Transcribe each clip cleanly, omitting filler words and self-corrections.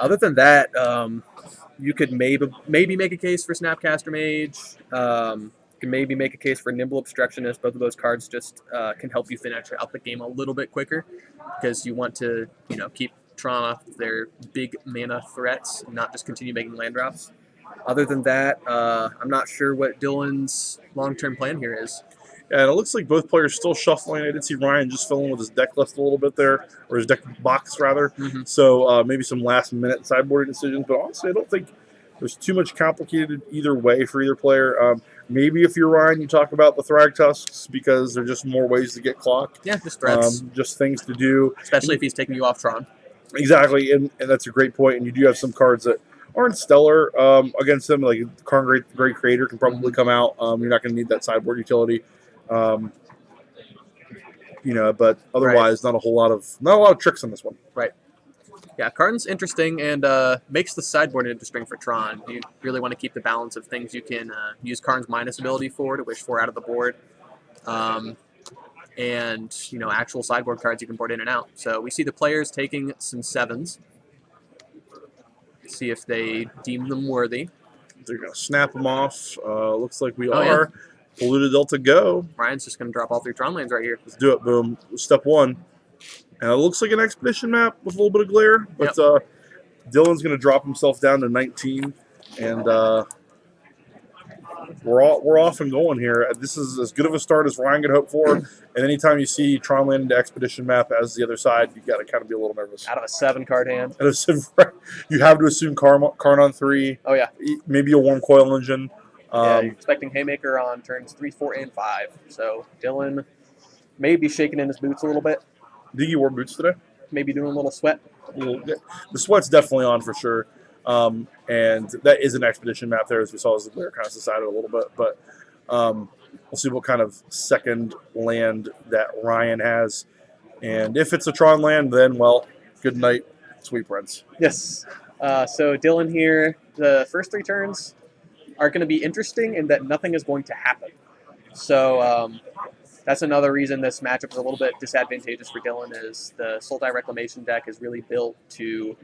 Other than that, you could maybe make a case for Snapcaster Mage. You can maybe make a case for Nimble Obstructionist. Both of those cards just can help you finish out the game a little bit quicker because you want to keep Tron off their big mana threats and not just continue making land drops. Other than that, I'm not sure what Dylan's long-term plan here is. Yeah, and it looks like both players still shuffling. I did see Ryan just filling with his deck list a little bit there, or his deck box rather. Mm-hmm. So maybe some last-minute sideboarding decisions. But honestly, I don't think there's too much complicated either way for either player. Maybe if you're Ryan, you talk about the Thrag Tusks because they're just more ways to get clocked. Yeah, just threats. Just things to do. Especially if he's taking you off Tron. Exactly, and that's a great point. And you do have some cards that aren't stellar against them. Like Karn Great Creator can probably come out. You're not going to need that sideboard utility. But otherwise, not a lot of tricks on this one. Right. Yeah, Karn's interesting and makes the sideboard interesting for Tron. You really want to keep the balance of things you can use Karn's minus ability for to wish for out of the board, and actual sideboard cards you can board in and out. So we see the players taking some 7s. See if they deem them worthy. They're going to snap them off. Looks like we Oh, are. yeah. Polluted Delta, go. Ryan's just going to drop all 3 Tron lands right here. Let's do it. Boom. Step 1. And it looks like an expedition map with a little bit of glare. But Dylan's going to drop himself down to 19. And we're off and going here. This is as good of a start as Ryan could hope for. And anytime you see Tron land into expedition map as the other side, you got to kind of be a little nervous. Out of a 7-card hand. You have to assume Karn on 3. Oh, yeah. Maybe a Warm Coil Engine. You're expecting Haymaker on turns 3, 4, and 5. So Dylan may be shaking in his boots a little bit. Did you wear boots today? Maybe doing a little sweat. The sweat's definitely on for sure. And that is an expedition map there, as we saw as the glare kind of subsided a little bit. But we'll see what kind of second land that Ryan has. And if it's a Tron land, then, well, good night, sweet Reds. Yes. So Dylan here, the first 3 turns are going to be interesting in that nothing is going to happen. So that's another reason this matchup is a little bit disadvantageous for Dylan is the Sultai Reclamation deck is really built to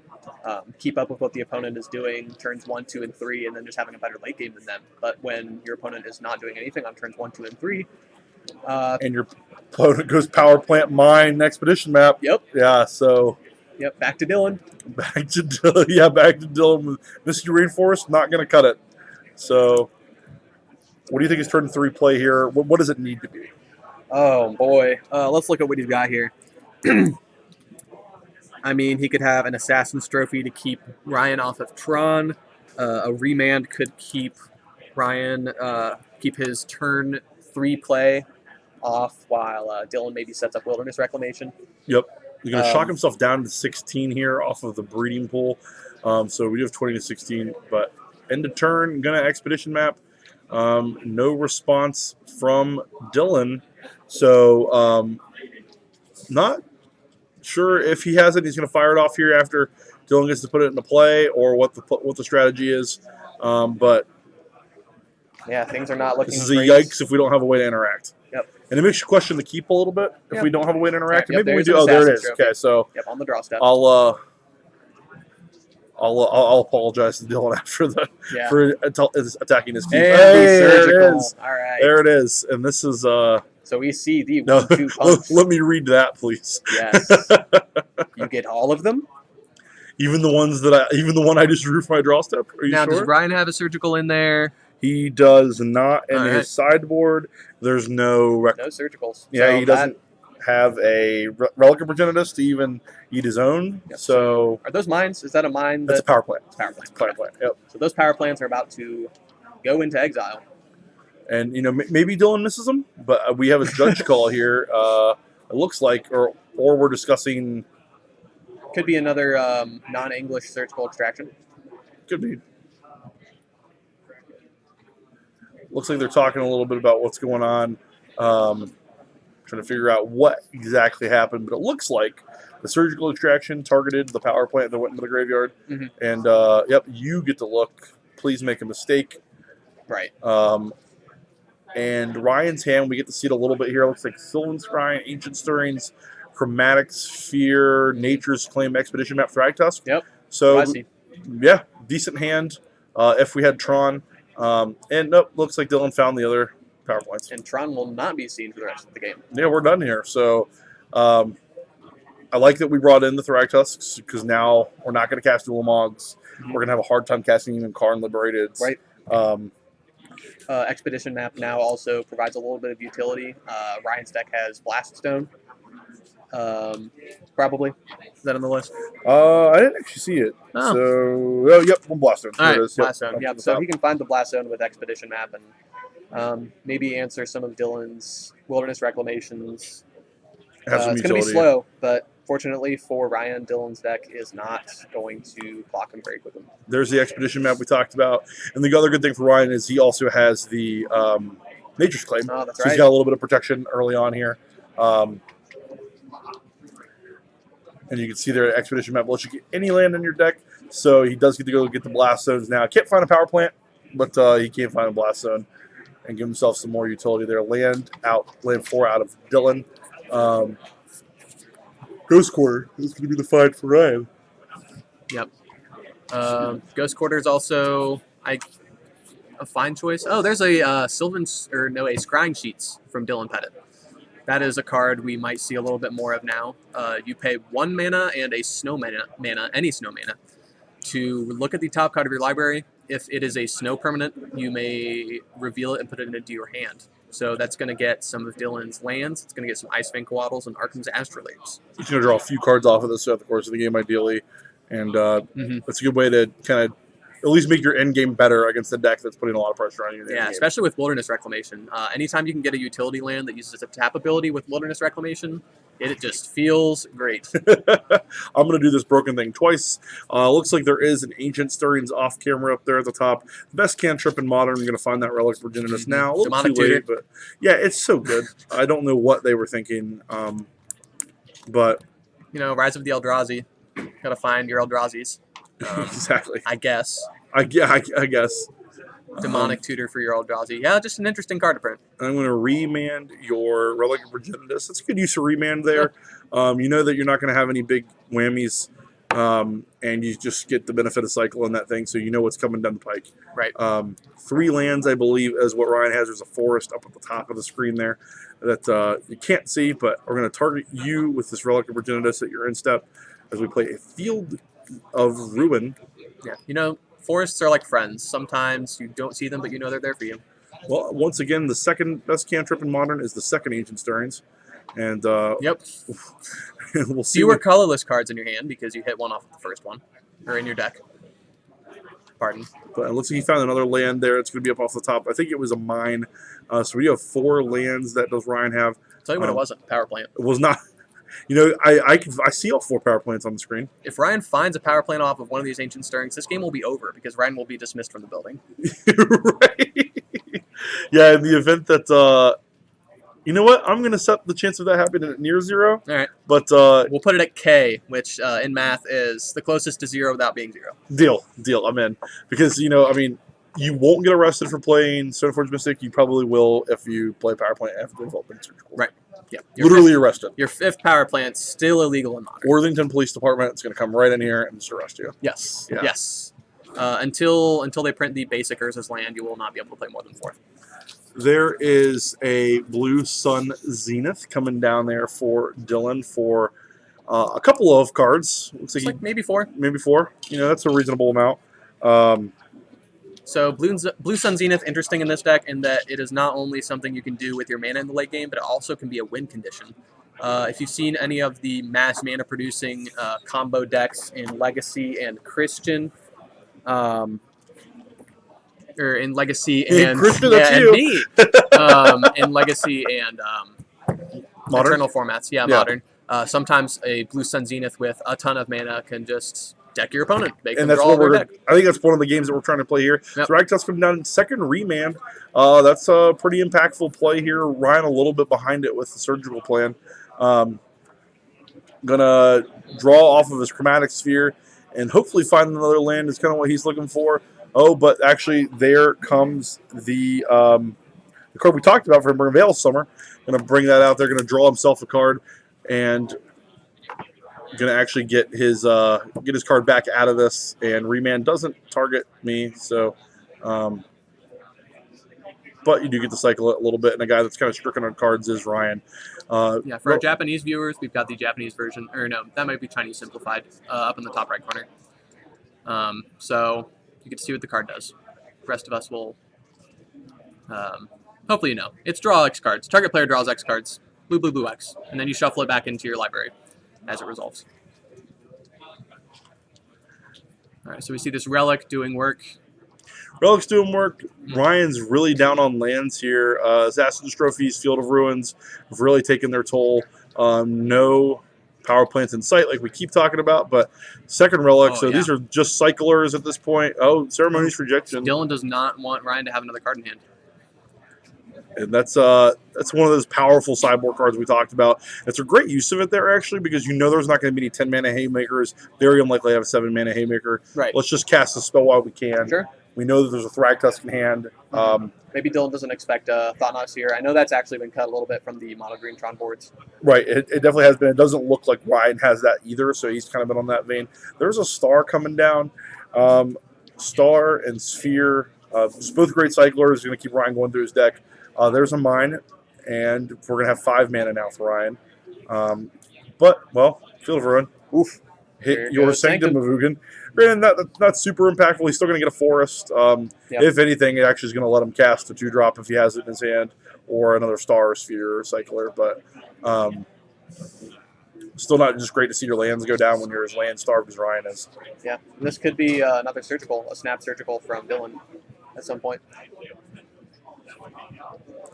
keep up with what the opponent is doing turns 1, 2, and 3, and then just having a better late game than them. But when your opponent is not doing anything on turns 1, 2, and 3... and your opponent goes Power Plant, Mine, Expedition map. Yep. Yeah, so... Yep, back to Dylan. Back to Dylan. Misty Rainforest, not going to cut it. So, what do you think is turn 3 play here? What does it need to be? Oh, boy. Let's look at what he's got here. I mean, he could have an Assassin's Trophy to keep Ryan off of Tron. A Remand could keep Ryan, keep his turn 3 play off while Dylan maybe sets up Wilderness Reclamation. Yep. He's going to shock himself down to 16 here off of the breeding pool. So we do have 20 to 16, but end of turn, going to expedition map. No response from Dylan. So not sure if he has it. He's going to fire it off here after Dylan gets to put it into play or what the strategy is. But yeah, things are not looking This is a great. yikes if we don't have a way to interact. Yep. And it makes you question the keep a little bit if we don't have a way to interact. Right, yep, Maybe we there's do. an Oh, there it Assassin's is. Trophy. Okay, so Yep, on the draw step. I'll apologize to Dylan after for attacking his keep. Surgical. It is. All right. There it is. And this is So we see the no, 1-2 punch. let me read that, please. Yes. You get all of them? Even the one I just drew for my draw step. Are you Now, sure? does Ryan have a surgical in there? He does not. In All right. his sideboard, there's no No surgicals. Yeah, So he doesn't have a Relic of Progenitus to even eat his own. Yep. So are those mines? Is that a mine? that's a power plant. Power plant. Power plant. Yep. So those power plants are about to go into exile. And maybe Dylan misses them, but we have a judge call here. It looks like, or we're discussing. Could be another non-English surgical extraction. Could be. Looks like they're talking a little bit about what's going on, trying to figure out what exactly happened. But it looks like the surgical extraction targeted the power plant that went into the graveyard. Mm-hmm. And, yep, you get to look. Please make a mistake. Right. And Ryan's hand, we get to see it a little bit here. It looks like Sylvan Scrying, Ancient Stirrings, Chromatic Sphere, Nature's Claim, Expedition Map, Thragtusk. Yep. So, I see. yeah, decent hand if we had Tron. And nope, looks like Dylan found the other power points. And Tron will not be seen for the rest of the game. Yeah, we're done here. So I like that we brought in the Thragtusks because now we're not going to cast Dual Mogs. Mm-hmm. We're going to have a hard time casting even Karn Liberated. Right. Expedition map now also provides a little bit of utility. Ryan's deck has Blast Stone. Probably. Is that on the list? I didn't actually see it. Oh. So, yep, one Blast Stone. All right, it is. Blast Stone. Yep. So he can find the Blast Stone with Expedition map and maybe answer some of Dylan's Wilderness Reclamations. It's going to be slow, but fortunately for Ryan, Dylan's deck is not going to clock and break with him. There's the Expedition map we talked about. And the other good thing for Ryan is he also has the Nature's Claim. Oh, that's so right. He's got a little bit of protection early on here. And you can see there, Expedition map lets you get any land in your deck. So he does get to go get the Blast Zones now. Can't find a power plant, but he can find a Blast Zone and give himself some more utility there. Land 4 out of Dylan. Ghost Quarter is going to be the fight for Ryan. Yep. Ghost Quarter is also a fine choice. Oh, there's a Scrying Sheets from Dylan Pettit. That is a card we might see a little bit more of now. You pay 1 mana and a snow mana, any snow mana, to look at the top card of your library. If it is a snow permanent, you may reveal it and put it into your hand. So that's going to get some of Dylan's lands. It's going to get some Icefang Coatls and Arkham's Astrolabes. He's going to draw a few cards off of this throughout the course of the game, ideally. And that's a good way to kind of at least make your end game better against the deck that's putting a lot of pressure on you. Yeah, especially with Wilderness Reclamation. Anytime you can get a utility land that uses a tap ability with Wilderness Reclamation, it just feels great. I'm going to do this broken thing twice. Looks like there is an Ancient Stirrings off camera up there at the top. The best cantrip in Modern. I'm going to find that Relic of Virginitas now. A little Demonic too late, Tutor. but yeah, it's so good. I don't know what they were thinking, but Rise of the Eldrazi. Got to find your Eldrazi's. Exactly. I guess. I guess. Demonic Tutor for your Eldrazi. Yeah, just an interesting card to print. I'm going to remand your Relic of Virginitas. That's a good use of remand there. You know that you're not going to have any big whammies, and you just get the benefit of cycle in that thing, so you know what's coming down the pike. Right. 3 lands, I believe, is what Ryan has. There's a forest up at the top of the screen there that you can't see, but we're going to target you with this Relic of Virginitas at your instep as we play a Field of Ruin. Yeah, forests are like friends. Sometimes you don't see them, but you know they're there for you. Well, once again, the second best cantrip in Modern is the second Ancient Stirrings. And yep. We'll see. Fewer colorless cards in your hand because you hit one off of the first one. Or in your deck. Pardon. But it looks like he found another land there. It's going to be up off the top. I think it was a mine. So we have 4 lands that does Ryan have. Tell you what it wasn't. Power plant. It was not. I see all 4 power plants on the screen. If Ryan finds a power plant off of one of these Ancient Stirrings, this game will be over because Ryan will be dismissed from the building. Right. Yeah, in the event that, you know what? I'm going to set the chance of that happening at near 0. All right. But we'll put it at K, which in math is the closest to 0 without being 0. Deal. I'm in. Because, you won't get arrested for playing Stoneforge Mystic. You probably will if you play power plant after development surgical. Right. Yeah. Literally arrested. Your 5th power plant's still illegal in Modern. Worthington Police Department is going to come right in here and just arrest you. Yes. Yeah. Yes. Until they print the basic Urza's land, you will not be able to play more than 4. There is a Blue Sun Zenith coming down there for Dylan for a couple of cards. Looks like maybe 4. Maybe 4. That's a reasonable amount. So Blue Sun Zenith, interesting in this deck in that it is not only something you can do with your mana in the late game, but it also can be a win condition. If you've seen any of the mass mana producing combo decks in Legacy and Christian, or in Legacy and Christian, and me, in Legacy and Modern Eternal formats, Modern. Sometimes a Blue Sun Zenith with a ton of mana can just deck your opponent. And that's what I think that's one of the games that we're trying to play here. Yep. Thragtusk coming down in second remand. That's a pretty impactful play here. Ryan a little bit behind it with the surgical plan. Gonna draw off of his Chromatic Sphere and hopefully find another land is kind of what he's looking for. Oh, but actually there comes the card we talked about for Veil Summer. Gonna bring that out there, gonna draw himself a card and Going to actually get his card back out of this, and Remand doesn't target me, so. But you do get to cycle it a little bit, and a guy that's kind of stricken on cards is Ryan. Yeah, for our Japanese viewers, we've got the Japanese version, or no, that might be Chinese simplified, up in the top right corner. So you get to see what the card does. The rest of us will, hopefully you know. It's draw X cards. Target player draws X cards. Blue, blue, blue, X. And then you shuffle it back into your library as it resolves. All right, so we see this Relic doing work. Relic's doing work. Ryan's really down on lands here. Assassin's Trophies, Field of Ruins have really taken their toll. No power plants in sight like we keep talking about, but second Relic, so these are just cyclers at this point. Oh, Ceremonious Rejection. Dylan does not want Ryan to have another card in hand. And that's one of those powerful sideboard cards we talked about. It's a great use of it there, actually, because you know there's not going to be any 10-mana Haymakers. Very unlikely to have a 7-mana Haymaker. Right. Let's just cast the spell while we can. Sure. We know that there's a Thragtusk in hand. Maybe Dylan doesn't expect Thought-Knot here. I know that's actually been cut a little bit from the Mono Green Tron boards. Right, it definitely has been. It doesn't look like Ryan has that either, so he's kind of been on that vein. There's a Star coming down. Star and Sphere, both great cyclers. Going to keep Ryan going through his deck. There's a Mine, and we're going to have 5 mana now for Ryan. But, well, Field of Ruin. Oof. Hit your Sanctum of Ugin. Granted, not super impactful. He's still going to get a Forest. If anything, it actually is going to let him cast a 2-drop if he has it in his hand, or another Star or Sphere or Cycler. But still not just great to see your lands go down when you're as land starved as Ryan is. Yeah, and this could be another Surgical, a Snap Surgical from Dylan at some point.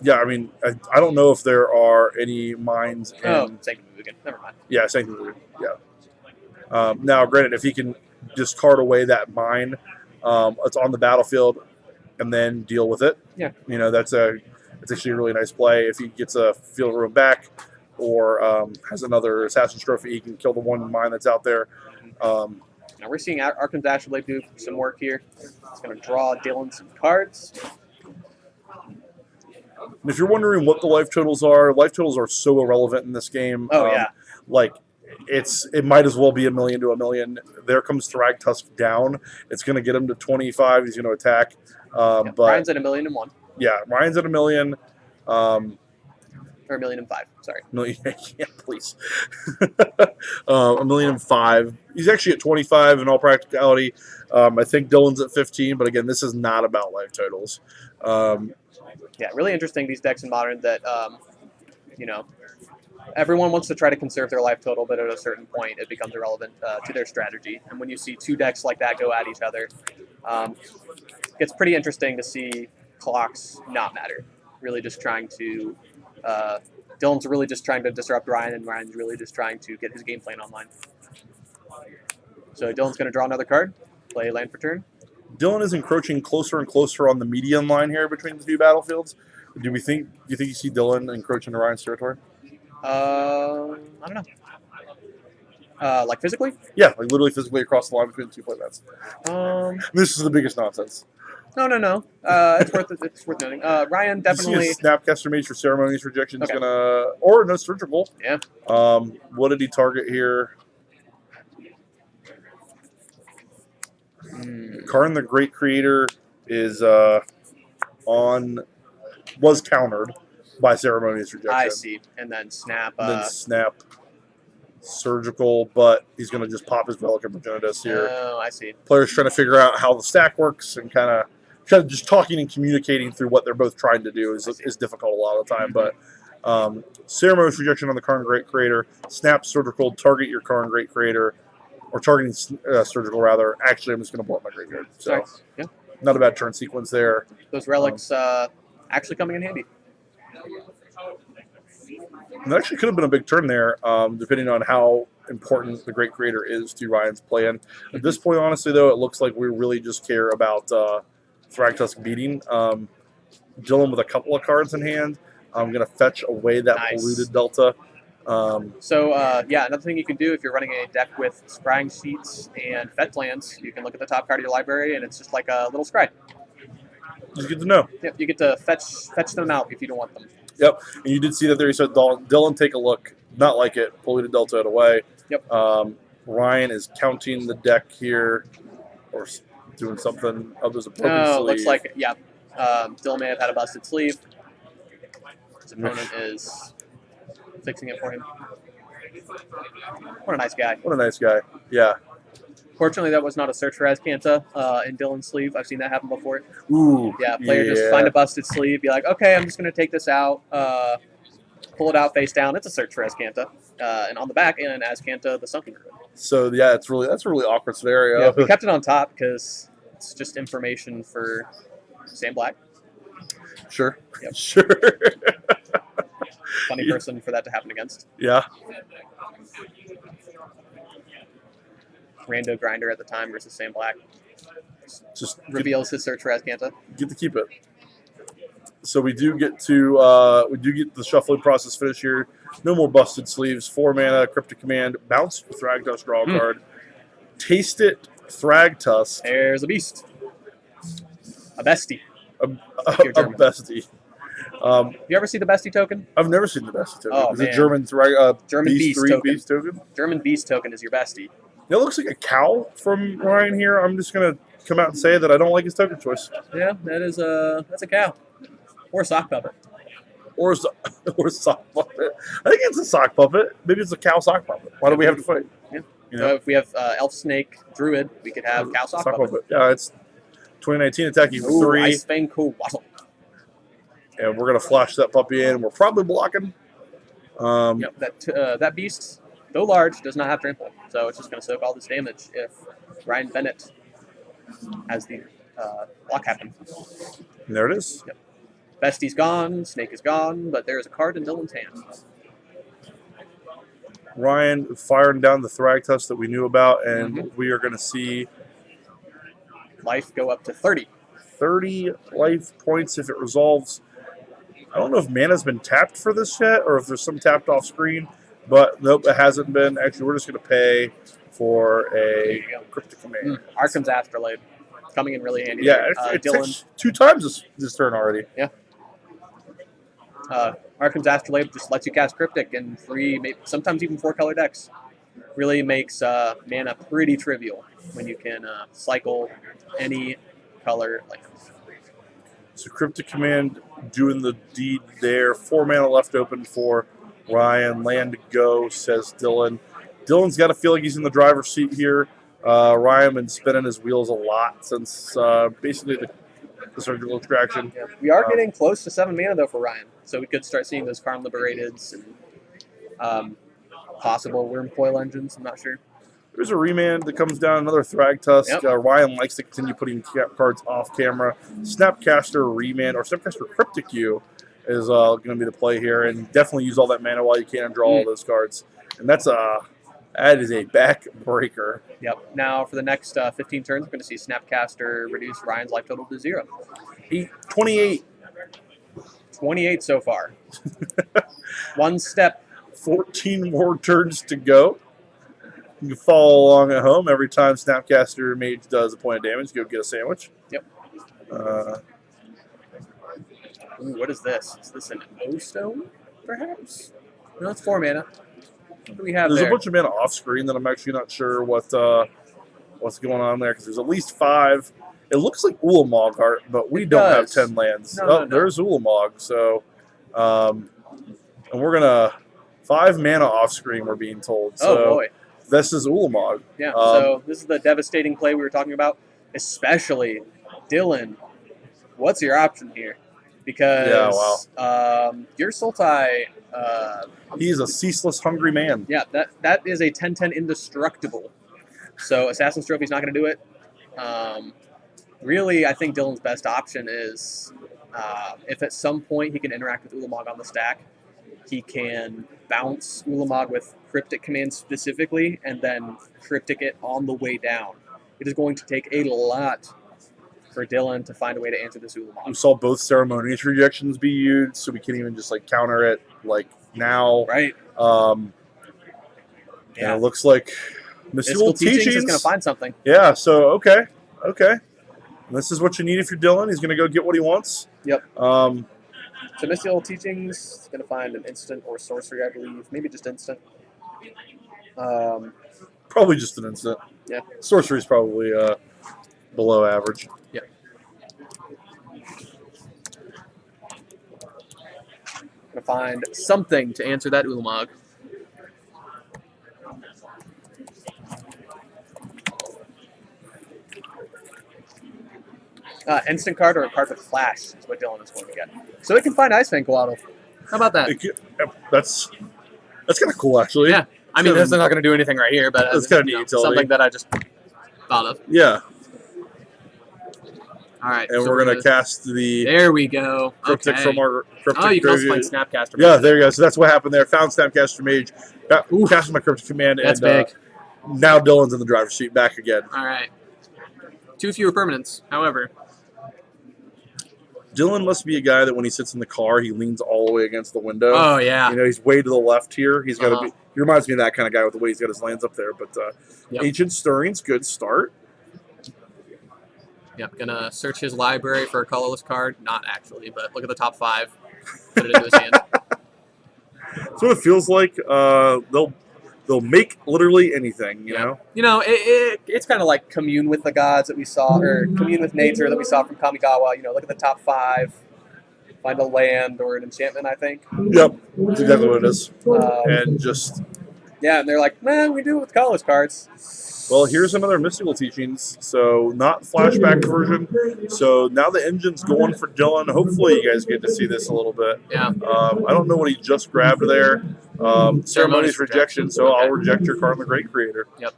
Yeah, I mean, I don't know if there are any mines in... Oh, Sanctum of Ugin. Never mind. Yeah, Sanctum of Ugin. Yeah. Now, granted, if he can discard away that mine, it's on the battlefield, and then deal with it. Yeah. You know, that's actually a really nice play. If he gets a Field of Ruin back, or has another Assassin's Trophy, he can kill the one mine that's out there. Now we're seeing Arcan's Astrolabe do some work here. It's going to draw Dylan some cards. And if you're wondering what the life totals are so irrelevant in this game. Oh, yeah. Like, it might as well be $1 million to $1 million. There comes Thragtusk down. It's going to get him to 25. He's going to attack. But Ryan's at $1 million and one. Yeah, Ryan's at $1 million. Or $1 million and five. Sorry. Yeah, please. $1 million and five. He's actually at 25 in all practicality. I think Dylan's at 15, but again, this is not about life totals. Yeah, really interesting, these decks in Modern that, you know, everyone wants to try to conserve their life total, but at a certain point it becomes irrelevant to their strategy. And when you see 2 decks like that go at each other, it's pretty interesting to see clocks not matter. Really just trying to... Dylan's really just trying to disrupt Ryan, and Ryan's really just trying to get his game plan online. So Dylan's going to draw another card, play land for turn. Dylan is encroaching closer and closer on the median line here between the 2 battlefields. Do you think you see Dylan encroach into Ryan's territory? I don't know. Like physically? Yeah, like literally physically across the line between the 2 playbats. This is the biggest nonsense. No. It's worth noting. Ryan definitely. You see a Snapcaster Mage for Ceremonious Rejection is gonna, or no Surgical. Yeah. What did he target here? Karn the Great Creator is was countered by Ceremonious Rejection. I see. And then Snap. Snap Surgical, but he's going to just pop his Relic of Progenitus here. Oh, I see. Players trying to figure out how the stack works, and kind of just talking and communicating through what they're both trying to do is difficult a lot of the time. But Ceremonious Rejection on the Karn Great Creator, Snap Surgical, target your Karn Great Creator, or targeting Surgical rather. Actually, I'm just going to blow up my graveyard. So, nice. Yeah. Not a bad turn sequence there. Those relics actually coming in handy. And that actually could have been a big turn there, depending on how important the Great Creator is to Ryan's plan. At this point, honestly, though, it looks like we really just care about Thragtusk beating. Dylan with a couple of cards in hand. I'm going to fetch away that Polluted Delta. Another thing you can do if you're running a deck with Scrying Sheets and Fetch lands, you can look at the top card of your library, and it's just like a little scry. Just good to know. Yep, you get to fetch them out if you don't want them. Yep, and you did see that there. You said, Dylan, take a look. Not like it. Polluted Delta it away. Yep. Ryan is counting the deck here, or doing something. Oh, there's a broken No, sleeve. looks like, yeah. Dylan may have had a busted sleeve. His opponent is fixing it for him. What a nice guy. What a nice guy. Yeah. Fortunately, that was not a search for Azcanta in Dylan's sleeve. I've seen that happen before. Ooh. Yeah, player just find a busted sleeve, be like, okay, I'm just going to take this out, pull it out face down. It's a search for Azcanta. And on the back, and Azcanta, the Sunken Druid. So, yeah, that's a really awkward scenario. Yeah, we kept it on top because it's just information for Sam Black. Sure. Yep. Sure. Funny person for that to happen against. Yeah. Rando Grinder at the time versus Sam Black. Just Reveals his search for Azcanta. Get to keep it. So we do get the shuffling process finished here. No more busted sleeves. 4 mana, Cryptic Command, bounce, Thragtusk, draw a card. Taste it, Thragtusk. There's a beast. A bestie. A bestie. You ever see the bestie token? I've never seen the bestie token. Oh, Is man. it German beast token. Beast token? German beast token is your bestie. It looks like a cow from Ryan here. I'm just going to come out and say that I don't like his token choice. Yeah, that's a cow. Or a sock puppet. Or a sock puppet. I think it's a sock puppet. Maybe it's a cow sock puppet. Why do we have to fight? Yeah. You know? If we have elf snake druid, we could have cow sock puppet. Yeah, it's 2019 attacking for 3. Ice Fang Coatl. And we're going to flash that puppy in. We're probably blocking. Yep, that beast, though large, does not have trample. So it's just going to soak all this damage if Ryan Bennett has the block happen. And there it is. Yep. Bestie's gone, Snake is gone, but there's a card in Dylan's hand. Ryan firing down the Thragtusk that we knew about, and we are going to see life go up to 30. 30 life points if it resolves. I don't know if mana's been tapped for this yet, or if there's some tapped off screen, but nope, it hasn't been. Actually, we're just going to pay for a Cryptic Command. Arkham's Astrolabe. Coming in really handy. Yeah, it Dylan 2 times this turn already. Yeah. Arkham's Astrolabe just lets you cast Cryptic in 3, maybe, sometimes even 4-color decks. Really makes mana pretty trivial when you can cycle any color like this. So Cryptic Command doing the deed there. 4 mana left open for Ryan. Land to go, says Dylan. Dylan's got to feel like he's in the driver's seat here. Ryan been spinning his wheels a lot since basically the surgical extraction. Yeah. We are getting close to 7 mana though for Ryan, so we could start seeing those Karn Liberateds and possible Worm Coil engines. I'm not sure. There's a remand that comes down, another Thragtusk. Yep. Ryan likes to continue putting cards off camera. Snapcaster remand or Snapcaster Cryptic U is going to be the play here, and definitely use all that mana while you can and draw all those cards. And that is a backbreaker. Yep. Now for the next 15 turns, we're going to see Snapcaster reduce Ryan's life total to 0. 28. 28 so far. One step. 14 more turns to go. You can follow along at home. Every time Snapcaster Mage does a point of damage, go get a sandwich. Yep. Ooh, what is this? Is this an O-Stone, perhaps? No, it's 4 mana. What do we have There's there? a bunch of mana off screen that I'm actually not sure what's going on there, because there's at least 5. It looks like Ulamog art, but we don't have 10 lands. No. There's Ulamog. So, and we're going to 5 mana off screen, we're being told. So Oh, boy. This is Ulamog. Yeah, so this is the devastating play we were talking about, especially Dylan. What's your option here? Because your Sultai... he's a ceaseless, hungry man. Yeah, that is a 10/10 indestructible. So Assassin's Trophy's not going to do it. Really, I think Dylan's best option is if at some point he can interact with Ulamog on the stack, he can bounce Ulamog with Cryptic Command specifically, and then Cryptic it on the way down. It is going to take a lot for Dylan to find a way to answer this Ulamog. We saw both ceremonious rejections be used, so we can even just counter it now. Right. And it looks like Mystical Teachings is going to find something. Yeah. So okay. And this is what you need if you're Dylan. He's going to go get what he wants. Yep. So Mystical Teachings is going to find an instant or sorcery, I believe. Maybe just instant. Probably just an instant. Yeah. Sorcery's probably below average. Yeah. Gonna find something to answer that Ulamog. Instant card or a card with flash is what Dylan is going to get. So it can find Ice Fang Coatl. How about that? That's kind of cool, actually. Yeah. I mean, that's not going to do anything right here, but it's kind of neat utility. Something that I just thought of. Yeah. All right. And so we're going to cast the... There we go. Cryptic okay. from our Cryptic you can also find Snapcaster Mage. Yeah, there you go. So that's what happened there. Found Snapcaster Mage. Casted my Cryptic command. That's and, big. Now Dylan's in the driver's seat. Back again. All right. 2 fewer permanents, however. Dylan must be a guy that when he sits in the car, he leans all the way against the window. Oh, yeah. You know, he's way to the left here. He's got to be. He reminds me of that kind of guy with the way he's got his lands up there. But Ancient Stirring's good start. Yep, gonna search his library for a colorless card. Not actually, but look at the top 5. Put it into his hand. That's what it feels like. They'll make literally anything, you know? You know, it's kind of like Commune with the Gods that we saw, or Commune with Nature that we saw from Kamigawa. You know, look at the top 5, find a land or an enchantment, I think. Yep, that's exactly what it is. And just... Yeah, and they're like, man, we do it with colorless cards. Well, here's another Mystical Teachings. So, not flashback version. So, now the engine's going for Dylan. Hopefully, you guys get to see this a little bit. Yeah. I don't know what he just grabbed there. Ceremonious rejection, so okay. I'll reject your Karn the Great Creator. Yep.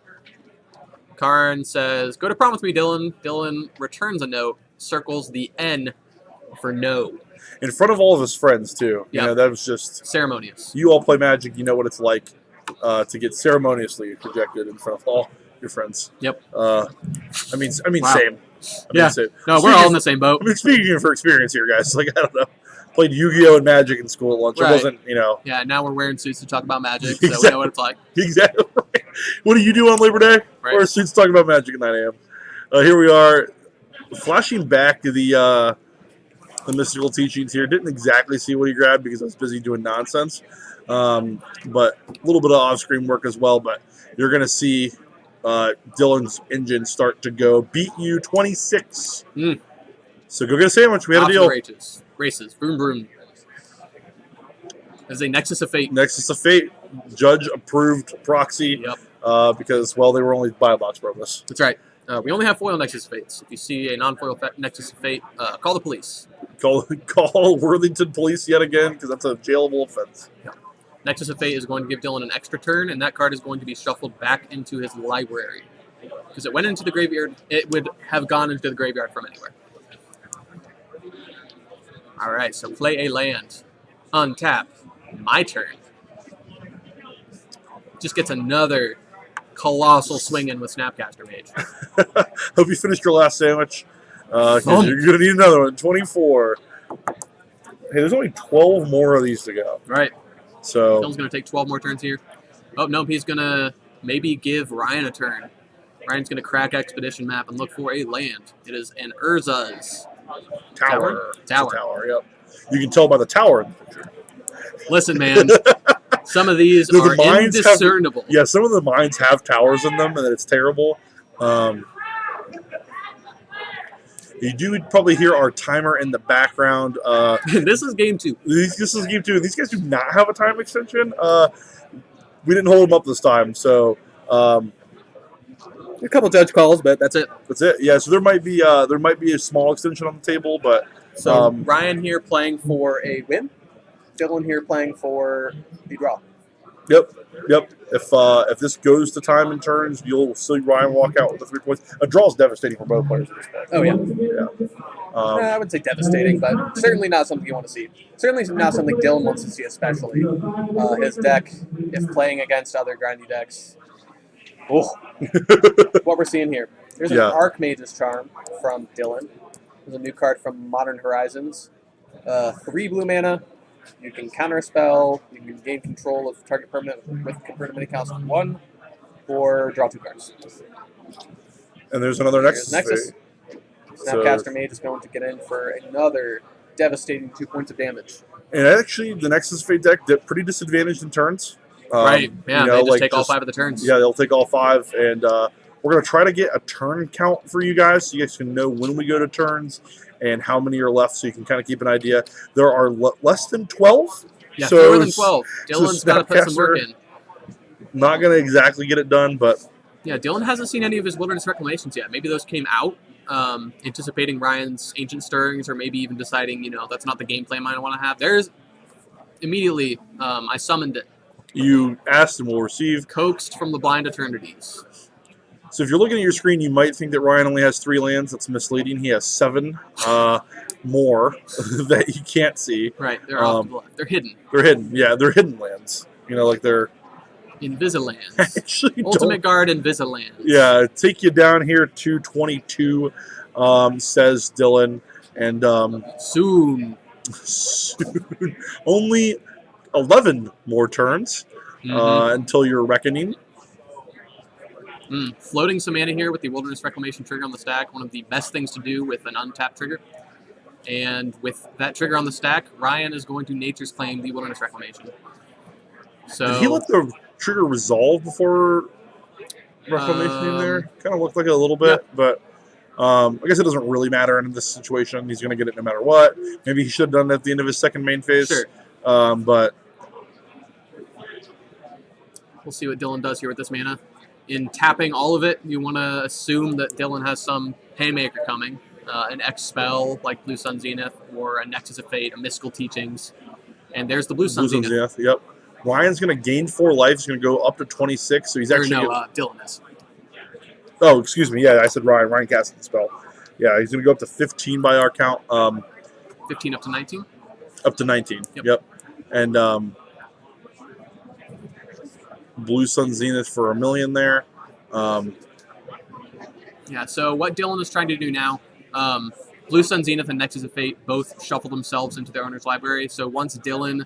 Karn says, go to prom with me, Dylan. Dylan returns a note, circles the N for no. In front of all of his friends, too. Yeah. You know, that was just... Ceremonious. You all play Magic, you know what it's like to get ceremoniously rejected in front of all your friends. Yep. I mean, wow. Same. Same. No, we're all in the same boat. I mean, speaking for experience here, guys. Like, I don't know. Played Yu-Gi-Oh! And Magic in school at lunch. Right. It wasn't, you know. Yeah, now we're wearing suits to talk about Magic, Exactly. so we know what it's like. Exactly. Right. What do you do on Labor Day? Right. Wear suits talking about Magic at 9 a.m. Here we are, flashing back to the Mystical Teachings here. Didn't exactly see what he grabbed because I was busy doing nonsense. But a little bit of off-screen work as well. But you're going to see Dylan's engine start to go. Beat you 26. So go get a sandwich. We have a deal. Races. Vroom, vroom. As a Nexus of Fate. Nexus of Fate. Judge-approved proxy. Yep. Because, well, they were only buy box bonus. That's right. We only have foil Nexus of Fates. If you see a non-foil Nexus of Fate, call the police. Call Worthington Police yet again, because that's a jailable offense. Yeah. Nexus of Fate is going to give Dylan an extra turn, and that card is going to be shuffled back into his library. Because it went into the graveyard, it would have gone into the graveyard from anywhere. Alright, so play a land. Untap. My turn. Just gets another colossal swing in with Snapcaster Mage. Hope you finished your last sandwich. Because you're going to need another one. 24. Hey, there's only 12 more of these to go. Right. So Dylan's going to take 12 more turns here. Oh, nope, he's going to maybe give Ryan a turn. Ryan's going to crack Expedition Map and look for a land. It is an Urza's Tower. Tower. Yep. You can tell by the tower in the picture. Listen, man. Some of these are indiscernible. Yeah, some of the mines have towers in them, and it's terrible. You do probably hear our timer in the background. This is game 2. This is game 2. These guys do not have a time extension. We didn't hold them up this time, so... a couple judge calls, but that's it. That's it. Yeah, so there might be a small extension on the table, but... So Ryan here playing for a win. Dylan here playing for the draw. Yep. If this goes to time and turns, you'll see Ryan walk out with the 3 points. A draw is devastating for both players at this point. Oh, yeah. I would say devastating, but certainly not something you want to see. Certainly not something Dylan wants to see, especially. His deck, if playing against other grindy decks. Oh. What we're seeing here. Here's an Archmage's Charm from Dylan. There's a new card from Modern Horizons. 3 blue mana. You can counter a spell. You can gain control of target permanent with converted mini cost 1, or draw 2 cards. And there's another Nexus. Snapcaster Mage is going to get in for another devastating 2 points of damage. And actually, the Nexus Fate deck did pretty disadvantaged in turns. Right. Yeah, they just take all 5 of the turns. Yeah, they'll take all 5, and we're going to try to get a turn count for you guys so you guys can know when we go to turns and how many are left so you can kind of keep an idea. There are less than 12. Yeah, so, fewer than 12. Dylan's got to put some work in. Not going to exactly get it done, but... Yeah, Dylan hasn't seen any of his Wilderness Reclamations yet. Maybe those came out, anticipating Ryan's Ancient Stirrings, or maybe even deciding, that's not the game plan I want to have. There's... Immediately, I summoned it. You asked and will receive. Coaxed from the Blind Eternities. So if you're looking at your screen, you might think that Ryan only has 3 lands. That's misleading. He has 7 more that you can't see. Right, they're off to the left. They're hidden. They're hidden. Yeah, they're hidden lands. They're... Invisilands. Ultimate Guard Invisilands. Yeah, take you down here to 22, says Dylan. And soon. Only 11 more turns until your reckoning. Floating some mana here with the Wilderness Reclamation trigger on the stack, one of the best things to do with an untapped trigger. And with that trigger on the stack, Ryan is going to Nature's Claim the Wilderness Reclamation. So did he let the trigger resolve before Reclamation in there? Kind of looked like it a little bit, but I guess it doesn't really matter in this situation. He's going to get it no matter what. Maybe he should have done it at the end of his second main phase. Sure. But we'll see what Dylan does here with this mana. In tapping all of it, you want to assume that Dylan has some Haymaker coming. An X spell like Blue Sun Zenith, or a Nexus of Fate, a Mystical Teachings. And there's the Blue Sun Zenith. Yep. Ryan's going to gain 4 life. He's going to go up to 26. So he's actually... Dylan is. Oh, excuse me. Yeah, I said Ryan. Ryan casted the spell. Yeah, he's going to go up to 15 by our count. 15 up to 19? Up to 19. Yep. And Blue Sun Zenith for 1 million there. Yeah, so what Dylan is trying to do now, Blue Sun Zenith and Nexus of Fate both shuffle themselves into their owner's library. So once Dylan...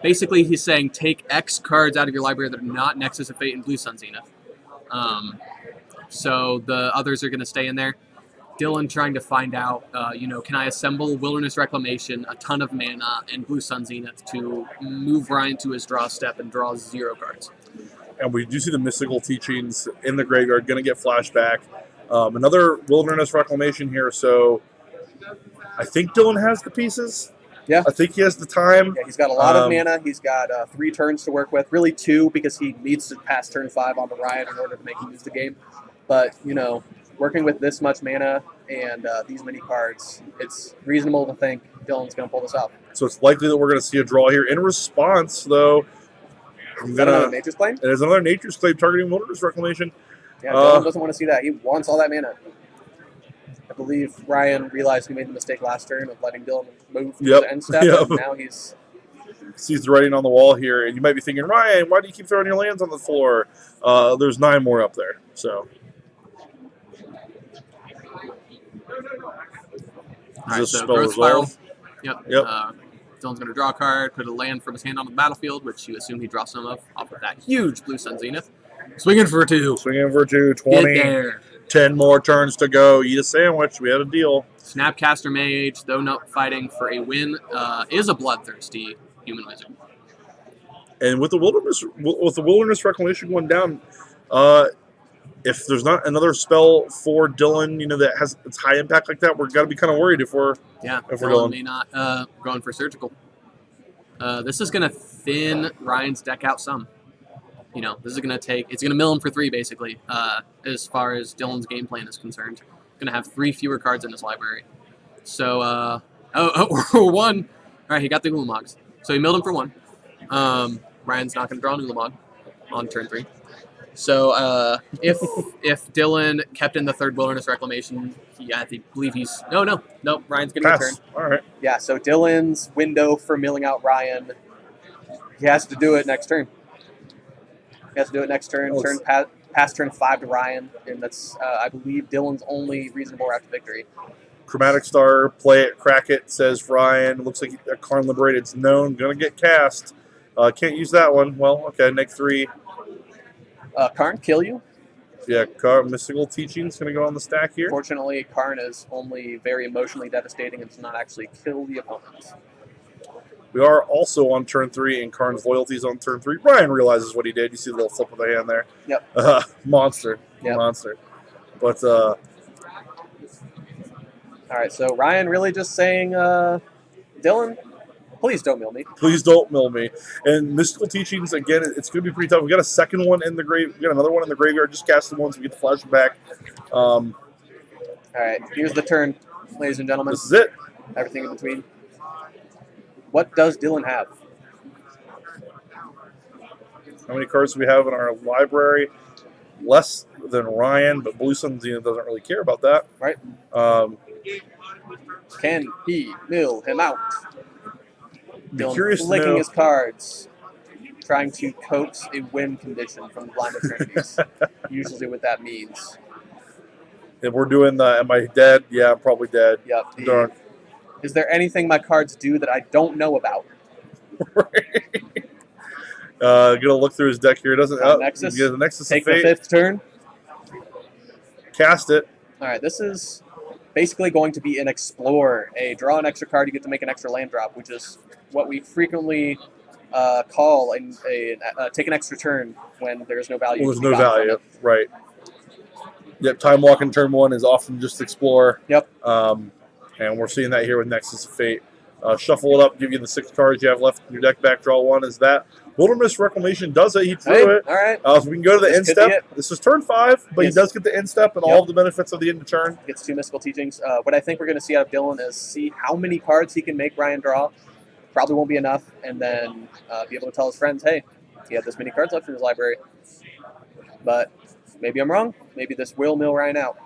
basically, he's saying take X cards out of your library that are not Nexus of Fate and Blue Sun Zenith. So the others are going to stay in there. Dylan trying to find out, can I assemble Wilderness Reclamation, a ton of mana, and Blue Sun Zenith to move Ryan to his draw step and draw 0 cards. And we do see the Mystical Teachings in the graveyard, going to get flashback. Another Wilderness Reclamation here, so I think Dylan has the pieces. Yeah. I think he has the time. Yeah, he's got a lot of mana. He's got 3 turns to work with. Really 2, because he needs to pass turn 5 on the Ryan in order to make him lose the game. But, working with this much mana and these many cards, it's reasonable to think Dylan's going to pull this off. So it's likely that we're going to see a draw here. In response, though, is that another Nature's Claim? It is another Nature's Claim targeting Wilderness Reclamation. Yeah, Dylan doesn't want to see that. He wants all that mana. I believe Ryan realized he made the mistake last turn of letting Dylan move to the end step, and now he's... sees the writing on the wall here, and you might be thinking, Ryan, why do you keep throwing your lands on the floor? There's 9 more up there, so... All right, so Growth Spiral. Yep. Dylan's going to draw a card, put a land from his hand on the battlefield, which you assume he draws some of off of that huge Blue Sun Zenith. Swinging for 2. 20. Get there. 10 more turns to go. Eat a sandwich. We had a deal. Snapcaster Mage, though not fighting for a win, is a bloodthirsty human wizard. And with the Wilderness Reclamation going down, if there's not another spell for Dylan, that has its high impact like that, we're got to be kind of worried if we're Dylan may not going for Surgical. This is going to thin Ryan's deck out some. This is going to it's going to mill him for 3, basically, as far as Dylan's game plan is concerned. Going to have 3 fewer cards in his library. So, 1. All right, he got the Ulamogs. So he milled him for 1. Ryan's not going to draw an Ulamog on turn 3. So, if Dylan kept in the 3rd Wilderness Reclamation, I believe he's... No, Ryan's getting a turn. All right. Yeah, so Dylan's window for milling out Ryan, he has to do it next turn. He has to do it next turn. Pass turn 5 to Ryan, and that's, I believe, Dylan's only reasonable route to victory. Chromatic Star, play it, crack it, says Ryan. Looks like a Karn Liberated's known. Going to get cast. Can't use that one. Well, okay, next 3. Karn, kill you? Yeah, Mystical Teaching's going to go on the stack here. Fortunately, Karn is only very emotionally devastating and does not actually kill the opponent. We are also on turn 3, and Karn's loyalties on turn 3. Ryan realizes what he did. You see the little flip of the hand there. Yep. Monster. Yep. Monster. But all right, so Ryan really just saying, Dylan, please don't mill me. Please don't mill me. And mystical teachings, again, it's going to be pretty tough. We got a second one in the grave. We got another one in the graveyard. Just cast the ones. We get the flashback. All right, here's the turn, ladies and gentlemen. This is it. Everything in between. What does Dylan have? How many cards do we have in our library? Less than Ryan, but Blue Sun Zenith doesn't really care about that. Right. Can he mill him out? Dylan flicking his cards, trying to coax a win condition from the Blind Eternities. Usually what that means. If we're doing the, am I dead? Yeah, I'm probably dead. Yep. Darn. Is there anything my cards do that I don't know about? Gonna look through his deck here. It doesn't. Nexus. The Nexus Take of Fate. the 5th turn. Cast it. All right. This is basically going to be an Explorer. Draw an extra card. You get to make an extra land drop, which is what we frequently call take an extra turn when there's no value. Well, there's no value. Right. Yep. Time walk in turn 1 is often just Explore. Yep. And we're seeing that here with Nexus of Fate. Shuffle it up, give you the 6 cards you have left in your deck back, draw 1. Is that Wilderness Reclamation does it. He threw it. All right. So we can go to the end step. This is turn 5, but Yes. he does get the end step and all of the benefits of the end of turn. Gets 2 mystical teachings. What I think we're going to see out of Dylan is see how many cards he can make Ryan draw. Probably won't be enough. And then be able to tell his friends, hey, he had this many cards left in his library. But maybe I'm wrong. Maybe this will mill Ryan out.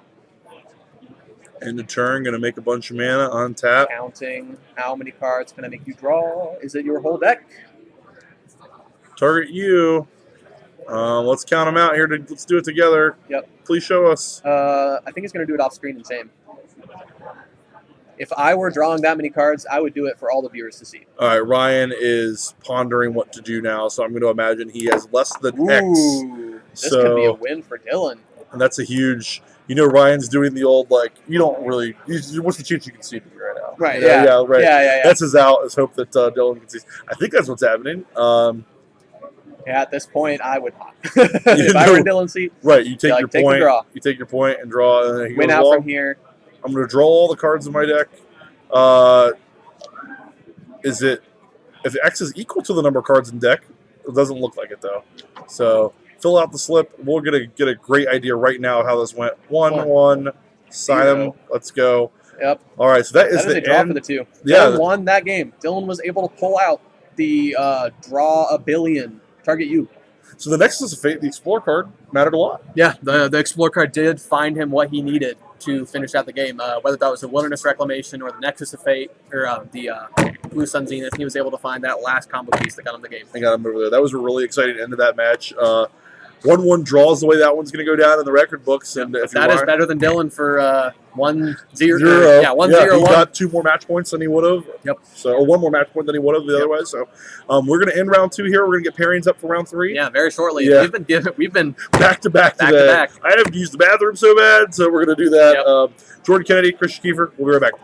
End of turn, going to make a bunch of mana, untap. Counting how many cards can I make you draw? Is it your whole deck? Target you. Let's count them out here. Let's do it together. Yep. Please show us. I think he's going to do it off screen and shame. If I were drawing that many cards, I would do it for all the viewers to see. All right, Ryan is pondering what to do now, so I'm going to imagine he has less than Ooh, X. This could be a win for Dylan. And that's a huge... You know, Ryan's doing the old, like, you don't really... What's the chance you can see me right now? Right, yeah. Yeah, right. Yeah. That's his out. Let's hope that Dylan can see. I think that's what's happening. Yeah, at this point, I would not. If I were in Dylan's seat, right, you take your point. Draw. You take your point and draw. And win out from here. I'm going to draw all the cards in my deck. Is it... If X is equal to the number of cards in deck, it doesn't look like it, though. So... Fill out the slip. We're going to get a great idea right now of how this went. 1-1. Sign them. Let's go. Yep. All right, so that is the a draw end. for the 2. Yeah. Dylan won that game. Dylan was able to pull out the draw a billion. Target you. So the Nexus of Fate, the Explore card, mattered a lot. Yeah, the Explore card did find him what he needed to finish out the game. Whether that was the Wilderness Reclamation or the Nexus of Fate or the Blue Sun Zenith, he was able to find that last combo piece that got him the game. I got him over there. That was a really exciting end of that match. 1-1 draws the way that one's going to go down in the record books. And if that is better than Dylan for 1-0. Yeah, 1-0. He got 2 more match points than he would have. Yep. So, or 1 more match point than he would have the other way. So, we're going to end round 2 here. We're going to get pairings up for round 3. Yeah, very shortly. Yeah. We've been back to back today. I haven't used the bathroom so bad, so we're going to do that. Yep. Jordan Kennedy, Christian Kiefer. We'll be right back.